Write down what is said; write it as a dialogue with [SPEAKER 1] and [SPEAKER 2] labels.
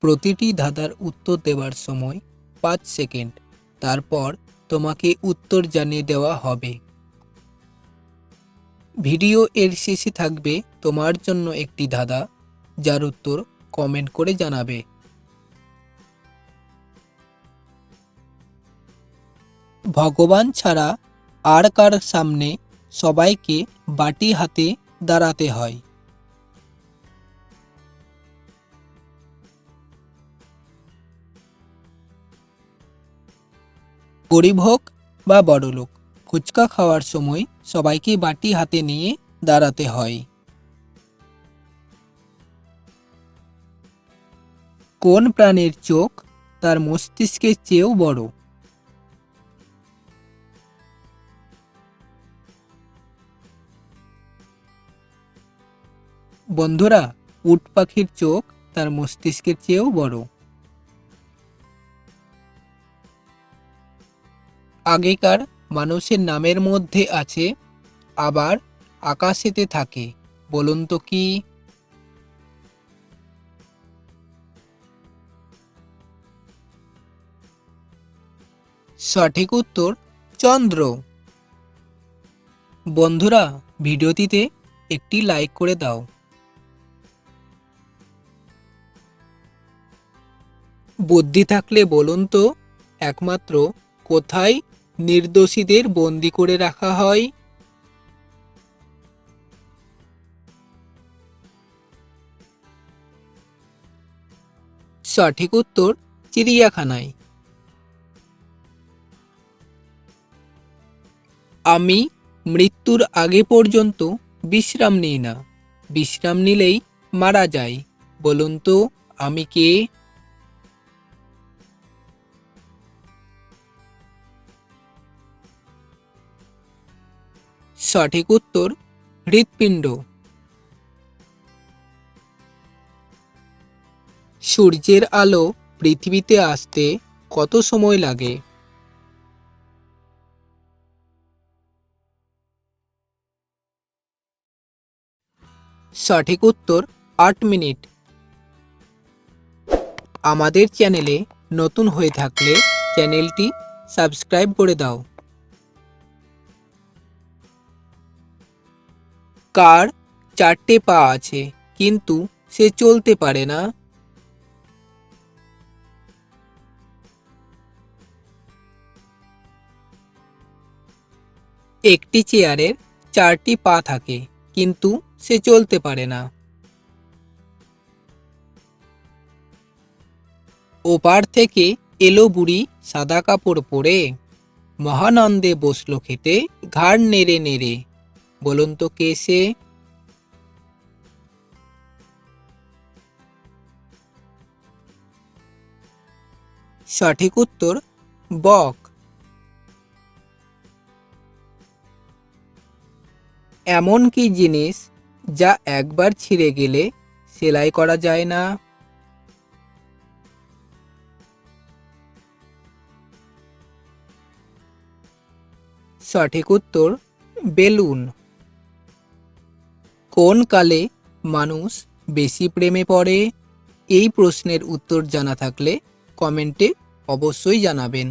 [SPEAKER 1] প্রতিটি ধাঁধার উত্তর দেওয়ার সময় 5 সেকেন্ড, তারপর তোমাকে উত্তর জানিয়ে দেওয়া হবে। ভিডিও এর শেষে থাকবে তোমার জন্য একটি ধাঁধা, যার উত্তর কমেন্ট করে জানাবে। ভগবান ছাড়া আর কার সামনে সবাইকে বাটি হাতে দাঁড়াতে হয়? গরিব হোক বা বড়লোক, ফুচকা খাওয়ার সময় সবাইকে বাটি হাতে নিয়ে দাঁড়াতে হয়। কোন প্রাণীর চোখ তার মস্তিষ্কের চেয়েও বড়? বন্ধুরা, উট পাখির চোখ তার মস্তিষ্কের চেয়েও বড়। আগেকার মানুষের নামের মধ্যে আছে আবার আকাশেতে থাকে, বলুন তো কি? সঠিক উত্তর চন্দ্র। বন্ধুরা, ভিডিওটিতে একটি লাইক করে দাও। বুদ্ধি থাকলে বলুন তো, একমাত্র কোথায় নির্দোষীদের বন্দি করে রাখা হয়? সঠিক উত্তর চিড়িয়াখানায়। আমি মৃত্যুর আগে পর্যন্ত বিশ্রাম নিই না, বিশ্রাম নিলেই মারা যাই, বলুন তো আমি কে? সঠিক উত্তর হৃৎপিণ্ড। সূর্যের আলো পৃথিবীতে আসতে কত সময় লাগে? সঠিক উত্তর 8 মিনিট। আমাদের চ্যানেলে নতুন হয়ে থাকলে চ্যানেলটি সাবস্ক্রাইব করে দাও। কার 4টে পা আছে কিন্তু সে চলতে পারে না? একটি চেয়ারের 4টি পা থাকে কিন্তু সে চলতে পারে না। ওপার থেকে এলো বুড়ি সাদা কাপড় পরে, মহানন্দে বসলো খেতে ঘাড় নেড়ে নেড়ে, বলুন তো কে সে? সঠিক উত্তর বক। এমন কি জিনিস যা একবার ছিঁড়ে গেলে সেলাই করা যায় না? সঠিক উত্তর বেলুন। কোন কালে মানুষ বেশি প্রেমে পড়ে? এই প্রশ্নের উত্তর জানা থাকলে কমেন্টে অবশ্যই জানাবেন।